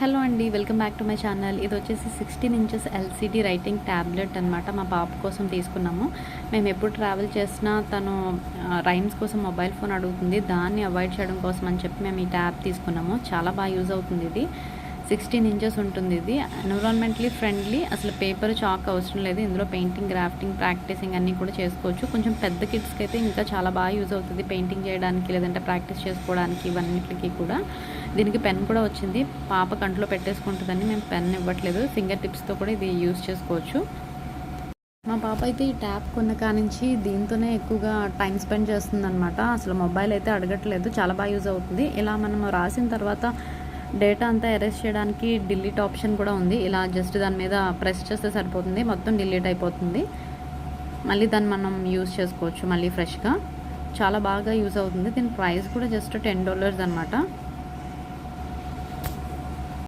Hello అండి, welcome back to my channel. ఇది వచ్చేసి 16 ఇంచెస్ ఎల్సీడీ రైటింగ్ ట్యాబ్లెట్ అనమాట. మా పాప కోసం తీసుకున్నాము. మేము ఎప్పుడు ట్రావెల్ చేసినా తను రైమ్స్ కోసం మొబైల్ ఫోన్ అడుగుతుంది. దాన్ని అవాయిడ్ చేయడం కోసం అని చెప్పి మేము ఈ ట్యాబ్ తీసుకున్నాము. చాలా బాగా యూజ్ అవుతుంది. ఇది 16 ఇంచెస్ ఉంటుంది. ఇది ఎన్విరాన్మెంటలీ ఫ్రెండ్లీ. అసలు పేపర్ చాక్ అవసరం లేదు. ఇందులో పెయింటింగ్, గ్రాఫ్టింగ్, ప్రాక్టీసింగ్ అన్నీ కూడా చేసుకోవచ్చు. కొంచెం పెద్ద కిడ్స్కి అయితే ఇంకా చాలా బాగా యూజ్ అవుతుంది. పెయింటింగ్ చేయడానికి, లేదంటే ప్రాక్టీస్ చేసుకోవడానికి, ఇవన్నిటికీ కూడా. దీనికి పెన్ కూడా వచ్చింది. పాప కంట్లో పెట్టేసుకుంటుందని మేము పెన్ ఇవ్వట్లేదు. ఫింగర్ టిప్స్తో కూడా ఇది యూజ్ చేసుకోవచ్చు. మా పాప అయితే ఈ ట్యాబ్ కొన్న కానించి దీంతోనే ఎక్కువగా టైం స్పెండ్ చేస్తుందన్నమాట. అసలు మొబైల్ అయితే అడగట్లేదు. చాలా బాగా యూజ్ అవుతుంది. ఇలా మనం రాసిన తర్వాత డేటా అంతా ఎరేస్ చేయడానికి డిలీట్ ఆప్షన్ కూడా ఉంది. ఇలా జస్ట్ దాని మీద ప్రెస్ చేస్తే సరిపోతుంది, మొత్తం డిలీట్ అయిపోతుంది. మళ్ళీ దాన్ని మనం యూజ్ చేసుకోవచ్చు మళ్ళీ ఫ్రెష్గా. చాలా బాగా యూజ్ అవుతుంది. దీని ప్రైస్ కూడా జస్ట్ $10 అనమాట.